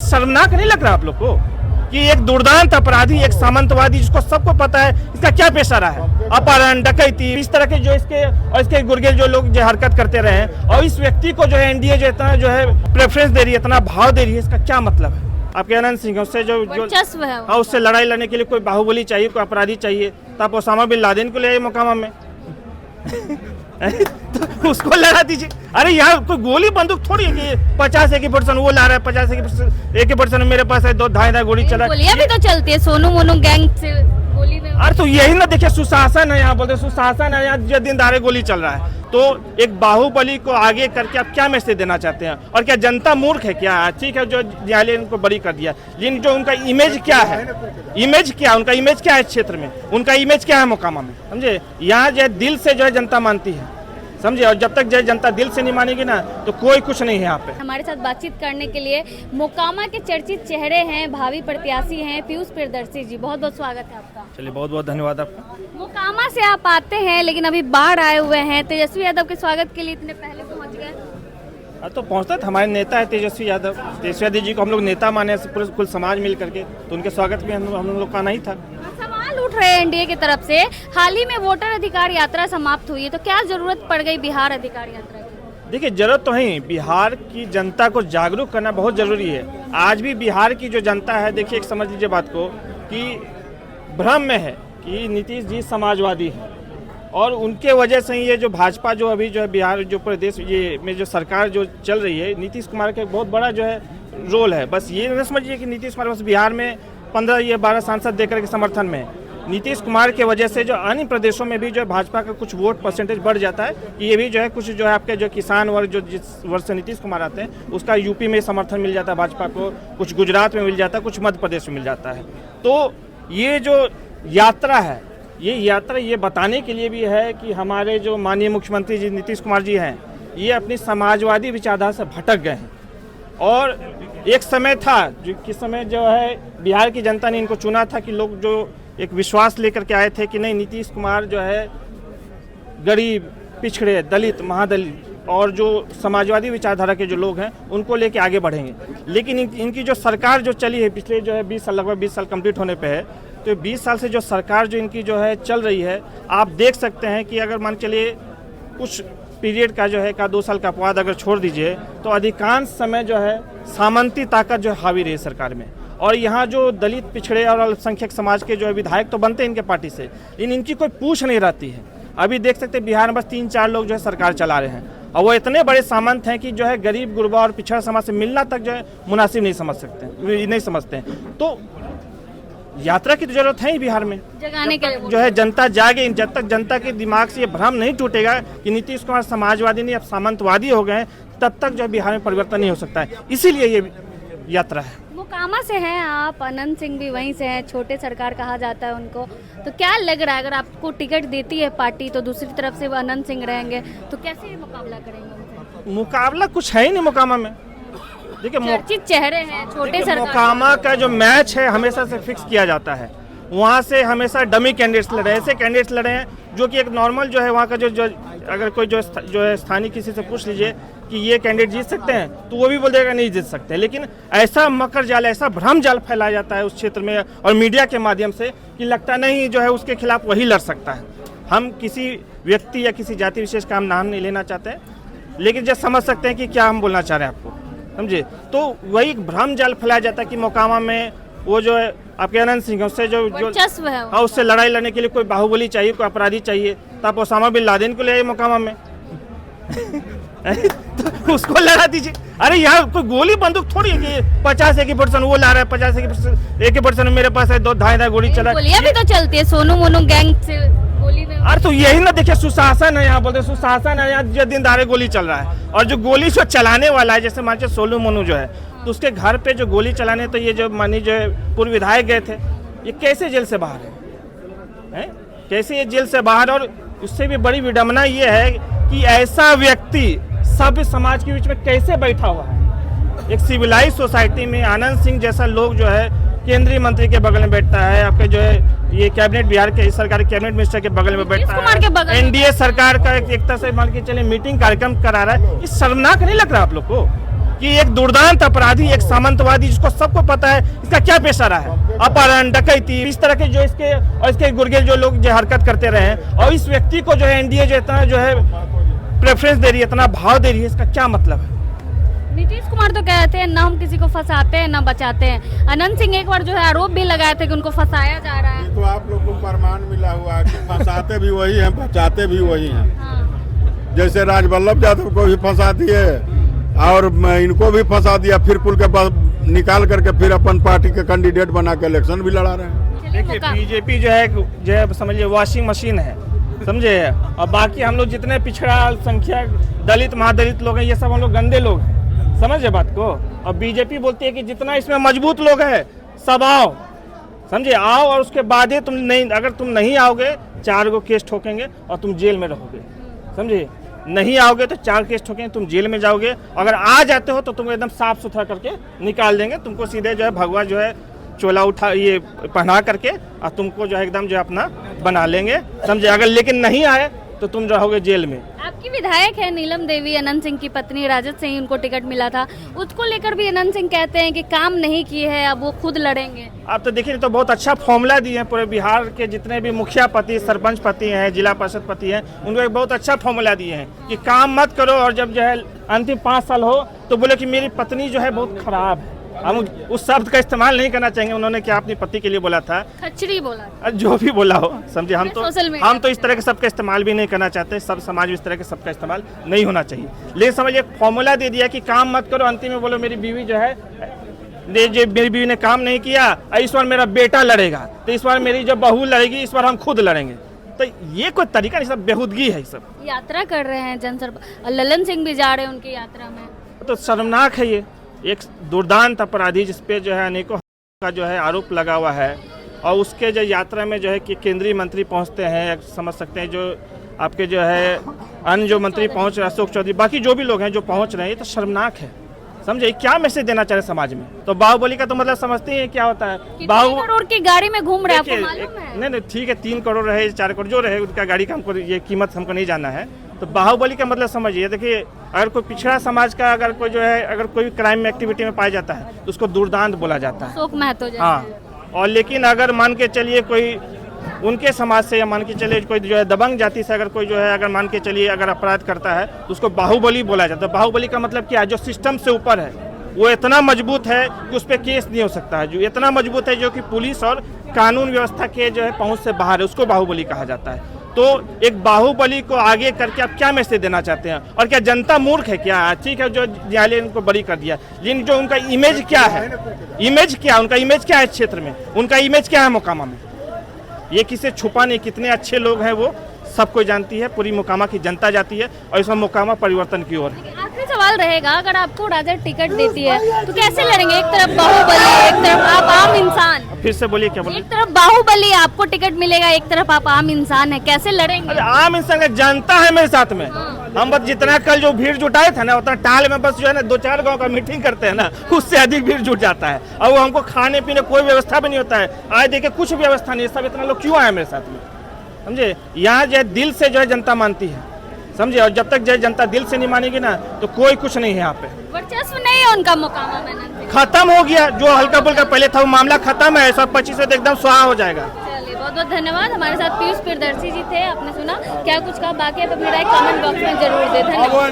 शर्मनाक नहीं लग रहा आप लोग को कि एक दुर्दांत अपराधी, एक सामंतवादी जिसको सबको पता है इसका क्या पेशा रहा है, अपहरण, डकैती, इस तरह के जो इसके गुर्गे जो लोग जो हरकत करते रहे हैं, और इस व्यक्ति को जो है एनडीए जो इतना जो है प्रेफरेंस दे रही है, इतना भाव दे रही है, इसका क्या मतलब है? आपके अनंत सिंह उससे जो उससे लड़ाई लड़ने के लिए कोई बाहुबली चाहिए, कोई अपराधी चाहिए, तो आप ओसामा बिन लादेन को ले आइए मोकामा में तो उसको लड़ा दीजिए। अरे यार कोई गोली बंदूक थोड़ी है कि 50 AK वो ला रहा है, 50 AK मेरे पास है, 2-2.5 गोली चला। गोलियां भी तो चलती है, सोनू मोनू गैंग से गोली में। अरे तो यही ना, देखिए सुशासन है यहाँ, बोलते सुशासन है यहाँ, जो दिन दारे गोली चल रहा है। तो एक बाहुबली को आगे करके आप क्या मैसेज देना चाहते हैं? और क्या जनता मूर्ख है क्या? ठीक है, जो न्यायालय इनको बरी कर दिया, लेकिन जो उनका इमेज क्या है, उनका इमेज क्या है क्षेत्र में, उनका इमेज क्या है मोकामा में, समझे? यहाँ जो है दिल से जो है जनता मानती है, समझे? और जब तक जो जनता दिल से नहीं मानेगी ना, तो कोई कुछ नहीं है यहाँ पे। हमारे साथ बातचीत करने के लिए मोकामा के चर्चित चेहरे हैं, भावी प्रत्याशी हैं पीयूष प्रियदर्शी जी, बहुत बहुत स्वागत है आपका। चलिए, बहुत बहुत धन्यवाद आपका। मोकामा से आप आते हैं, लेकिन अभी बाढ़ आए हुए हैं, तेजस्वी यादव के स्वागत के लिए इतने पहले पहुँच गए? तो पहुँचता था, हमारे नेता है तेजस्वी यादव जी को हम लोग नेता माने, पूरे कुल समाज मिल करके, तो उनके स्वागत में हम लोग का नहीं था। सवाल उठ रहे हैं एनडीए की तरफ से, हाल ही में वोटर अधिकार यात्रा समाप्त हुई है, तो क्या जरूरत पड़ गई बिहार अधिकार यात्रा की? देखिए, जरूरत तो है, बिहार की जनता को जागरूक करना बहुत जरूरी है। आज भी बिहार की जो जनता है, देखिए एक समझ लीजिए बात को, कि भ्रम में है कि नीतीश जी समाजवादी है, और उनके वजह से ये जो भाजपा जो अभी जो है बिहार जो प्रदेश ये में जो सरकार जो चल रही है, नीतीश कुमार का एक बहुत बड़ा जो है रोल है। बस ये न समझिए कि नीतीश कुमार बस बिहार में 15 या 12 सांसद देकर के समर्थन में, नीतीश कुमार के वजह से जो अन्य प्रदेशों में भी जो है भाजपा का कुछ वोट परसेंटेज बढ़ जाता है। ये भी जो है कुछ जो है आपके जो किसान वर्ग जो जिस वर्ग से नीतीश कुमार आते हैं, उसका यूपी में समर्थन मिल जाता है भाजपा को, कुछ गुजरात में मिल जाता है, कुछ मध्य प्रदेश में मिल जाता है। तो ये जो यात्रा है, ये बताने के लिए भी है कि हमारे जो माननीय मुख्यमंत्री जी नीतीश कुमार जी हैं, ये अपनी समाजवादी विचारधारा से भटक गए हैं। और एक समय था किस समय जो है बिहार की जनता ने इनको चुना था कि लोग जो एक विश्वास लेकर के आए थे कि नहीं, नीतीश कुमार जो है गरीब, पिछड़े, दलित, महादलित और जो समाजवादी विचारधारा के जो लोग हैं उनको लेके आगे बढ़ेंगे। लेकिन इनकी जो सरकार जो चली है पिछले जो है 20 साल, लगभग 20 साल कंप्लीट होने पे है, तो 20 साल से जो सरकार जो इनकी जो है चल रही है, आप देख सकते हैं कि अगर मान चलिए कुछ पीरियड का जो है 1-2 साल का अपवाद अगर छोड़ दीजिए, तो अधिकांश समय जो है सामंती ताकत जो हावी रही सरकार में। और यहाँ जो दलित, पिछड़े और अल्पसंख्यक समाज के जो है विधायक तो बनते हैं इनके पार्टी से, लेकिन इनकी कोई पूछ नहीं रहती है। अभी देख सकते हैं बिहार में बस 3-4 लोग जो है सरकार चला रहे हैं, और वो इतने बड़े सामंत हैं कि जो है गरीब, गुरबा और पिछड़ा समाज से मिलना तक जो है मुनासिब नहीं समझते हैं। तो यात्रा की तो जरूरत है ही बिहार में, जगाने के लिए जो है जनता जागे। जब तक जनता के दिमाग से ये भ्रम नहीं टूटेगा कि नीतीश कुमार समाजवादी नहीं अब सामंतवादी हो गए, तब तक जो बिहार में परिवर्तन नहीं हो सकता है। इसीलिए ये यात्रा है। मोकामा से हैं आप, अनंत सिंह भी वहीं से हैं, छोटे सरकार कहा जाता है उनको, तो क्या लग रहा है अगर आपको टिकट देती है पार्टी तो दूसरी तरफ से वो अनंत सिंह रहेंगे, तो कैसे मुकाबला करेंगे? मुकाबला कुछ है ही नहीं मोकामा में। देखिए, चर्चित चेहरे हैं, छोटे सरकार। मोकामा का जो मैच है हमेशा से फिक्स किया जाता है, वहाँ से हमेशा डमी कैंडिडेट्स लड़े, ऐसे कैंडिडेट्स लड़े हैं जो कि एक नॉर्मल जो है वहाँ का जो अगर कोई जो है स्थानीय किसी से पूछ लीजिए कि ये कैंडिडेट जीत सकते हैं, तो वो भी बोल देगा नहीं जीत सकते। लेकिन ऐसा मकर जाल, ऐसा भ्रम जाल फैलाया जाता है उस क्षेत्र में और मीडिया के माध्यम से कि लगता नहीं जो है उसके खिलाफ वही लड़ सकता है। हम किसी व्यक्ति या किसी जाति विशेष का हम नाम नहीं लेना चाहते, लेकिन जब समझ सकते हैं कि क्या हम बोलना चाह रहे हैं आपको, समझे? तो वही भ्रम जाल फैलाया जाता है कि मोकामा में वो जो है आपके अनंत सिंह उससे जो उससे लड़ाई लड़ने के लिए कोई बाहुबली चाहिए, कोई अपराधी चाहिए, तो आप ओसामा बिन लादेन को ले आइए मोकामा में तो उसको लड़ा दीजिए। अरे यार कोई गोली बंदूक थोड़ी है कि 50 AK वो ला रहा है, 50 AK मेरे पास है, 2-2.5 गोली चला। गोलियां भी तो चलती है, सोनू मोनू गैंग से गोली में। अरे तो यही ना, देखिए सुशासन है यहाँ, बोलते सुशासन है यहाँ, जो दिन दारे गोली चल रहा है। और जो गोली जो चलाने वाला है, जैसे मान लीजिए सोनू मोनू जो है, तो उसके घर पे जो गोली चलाने, तो ये जो मानी जो पूर्व विधायक गए थे, ये कैसे जेल से बाहर है? कैसे ये जेल से बाहर? और उससे भी बड़ी विडंबना ये है कि ऐसा व्यक्ति सभ्य समाज के बीच में कैसे बैठा हुआ है। एक सिविलाइज सोसाइटी में आनंद सिंह जैसा लोग जो है केंद्रीय मंत्री के बगल में बैठता है, आपके जो है ये कैबिनेट, बिहार के सरकार कैबिनेट मिनिस्टर के बगल में बैठता है, एनडीए सरकार का एक तरह से मान के चले मीटिंग कार्यक्रम करा रहा है। ये शर्मनाक नहीं लग रहा आप लोग को कि एक दुर्दांत अपराधी, एक सामंतवादी जिसको सबको पता है इसका क्या पेशा रहा है, अपहरण, डकैती, इस तरह के जो इसके गुर्गे जो लोग जो हरकत करते रहे हैं, और इस व्यक्ति को जो है एनडीए जो इतना जो है प्रेफरेंस दे रही है, इतना भाव दे रही है, इसका क्या मतलब है? नीतीश कुमार तो कहते हैं ना हम किसी को फंसाते हैं ना बचाते हैं। अनंत सिंह एक बार जो है आरोप भी लगाए थे कि उनको फंसाया जा रहा है। ये तो आप लोगों को प्रमाण मिला हुआ है कि फंसाते भी वही हैं, बचाते भी वही हैं। हाँ। जैसे राजवल्लभ यादव को भी फंसा दिए और इनको भी फंसा दिया, फिर पुल के बाद निकाल करके फिर अपन पार्टी के कैंडिडेट बना के इलेक्शन भी लड़ा रहे हैं। चलिए देखिए मौका- बीजेपी जो है समझिए वॉशिंग मशीन है, समझे, और बाकी हम लोग जितने पिछड़ा संख्यक दलित महादलित लोग हैं ये सब हम लोग गंदे लोग हैं, समझे बात को। और बीजेपी बोलती है कि जितना इसमें मजबूत लोग हैं सब आओ, समझे, आओ, और उसके बाद ही तुम नहीं, अगर तुम नहीं आओगे 4 गो केस ठोकेंगे और तुम जेल में रहोगे, समझे, नहीं आओगे तो 4 केस ठोकेंगे, तुम जेल में जाओगे, अगर आ जाते हो तो तुमको एकदम साफ सुथरा करके निकाल देंगे, तुमको सीधे जो है भगवा जो है चोला उठा ये पहना करके और तुमको जो है एकदम जो है अपना बना लेंगे, समझे। अगर लेकिन नहीं आए तो तुम रहोगे जेल में। आपकी विधायक है नीलम देवी, अनंत सिंह की पत्नी, राजद से ही उनको टिकट मिला था, उसको लेकर भी अनंत सिंह कहते हैं कि काम नहीं किए हैं, अब वो खुद लड़ेंगे। आप तो देखिए तो बहुत अच्छा फॉर्मूला दिए हैं, पूरे बिहार के जितने भी मुखिया पति, सरपंच पति हैं, जिला परिषद पति हैं, उनको एक बहुत अच्छा फॉर्मूला दिए हैं कि काम मत करो, और जब जो है अंतिम 5 साल हो तो बोले कि मेरी पत्नी जो है बहुत खराब है। हम उस शब्द का इस्तेमाल नहीं करना चाहेंगे, उन्होंने क्या अपनी पति के लिए बोला था, खच्चरी बोला। जो भी बोला हो, समझे। हम सोशल मीडिया तो इस तरह के शब्द का इस्तेमाल भी नहीं करना चाहते, सब समाज में इस तरह के शब्द का इस्तेमाल नहीं होना चाहिए। लेकिन समझिए फॉर्मूला दे दिया कि काम मत करो, अंतिम में बोलो मेरी बीवी जो है मेरी बीवी ने काम नहीं किया, इस बार मेरा बेटा लड़ेगा, तो इस बार मेरी जो बहू लड़ेगी, इस बार हम खुद लड़ेंगे। तो ये कोई तरीका नहीं, सब बेहूदगी है। सब यात्रा कर रहे हैं जनसभा, ललन सिंह भी जा रहे हैं उनकी यात्रा में। तो शर्मनाक है, ये एक दुर्दांत अपराधी जिसपे जो है अनेकों का जो है आरोप लगा हुआ है, और उसके जो यात्रा में जो है कि केंद्रीय मंत्री पहुंचते हैं, समझ सकते हैं, जो आपके जो है अन्य जो मंत्री पहुंच रहे हैं, अशोक चौधरी, बाकी जो भी लोग हैं जो पहुंच रहे हैं, ये तो शर्मनाक है, समझे। क्या मैसेज देना चाह रहे समाज में? तो बाहुबली का तो मतलब समझते हैं क्या होता है। 3 करोड़ की गाड़ी में घूम रहे हैं, आपको मालूम है? नहीं ठीक है, 3 करोड़ रहे 4 करोड़ जो रहे, उनका गाड़ी का हमको ये कीमत हमको नहीं जानना है। तो बाहुबली का मतलब समझिए, देखिए अगर कोई पिछड़ा समाज का अगर कोई जो है अगर कोई क्राइम में एक्टिविटी में पाया जाता है तो उसको दुर्दांत बोला जाता है। अशोक महतो जैसे। हाँ, और लेकिन अगर मान के चलिए कोई उनके समाज से, या मान के चलिए कोई जो है दबंग जाति से अगर कोई जो है अगर मान के चलिए अगर अपराध करता है तो उसको बाहुबली बोला जाता है। बाहुबली का मतलब क्या है? जो सिस्टम से ऊपर है, वो इतना मजबूत है कि उस पर केस नहीं हो सकता है, जो इतना मजबूत है जो कि पुलिस और कानून व्यवस्था के जो है पहुंच से बाहर है, उसको बाहुबली कहा जाता है। तो एक बाहुबली को आगे करके आप क्या मैसेज देना चाहते हैं? और क्या जनता मूर्ख है क्या? ठीक है, जो न्यायालय ने उनको बरी कर दिया, लेकिन जो उनका इमेज क्या है, इमेज क्या, उनका इमेज क्या है इस क्षेत्र में, उनका इमेज क्या है मोकामा में, ये किसे छुपा नहीं, कितने अच्छे लोग हैं वो सब कोई जानती है, पूरी मोकामा की जनता जाती है, और इसमें मोकामा परिवर्तन की ओर है। आखिरी सवाल रहेगा, अगर आपको राजद टिकट देती है तो कैसे लड़ेंगे? एक तरफ बाहुबली, एक तरफ आप आम इंसान। फिर से बोलिए, क्या बोलिए? एक तरफ बाहुबली, आपको टिकट मिलेगा, एक तरफ आप आम इंसान है, कैसे लड़ेंगे? अरे आम इंसान का जनता है मेरे साथ में। हम बस जितना कल जो भीड़ जुटाए थे ना, उतना टाल में बस जो है ना 2-4 गांव का मीटिंग करते हैं ना, उससे अधिक भीड़ जुट जाता है, और वो हमको खाने पीने कोई व्यवस्था भी नहीं होता है। आज देखिए कुछ व्यवस्था नहीं, सब इतना लोग क्यों आए मेरे साथ में, समझे। यहाँ जो है दिल से जो है जनता मानती है, समझे, और जब तक जो है जनता दिल से नहीं मानेगी ना तो कोई कुछ नहीं है यहाँ पे। वर्चस्व नहीं है उनका मोकामा में, खत्म हो गया, जो हल्का फुल्का पहले था वो मामला खत्म है, 125 से एकदम स्वाहा हो जाएगा। चलिए बहुत बहुत धन्यवाद। हमारे साथ पीयूष प्रियदर्शी जी थे, आपने सुना क्या कुछ कहा, बाकी आप अपनी राय कमेंट बॉक्स में जरूर दें। धन्यवाद।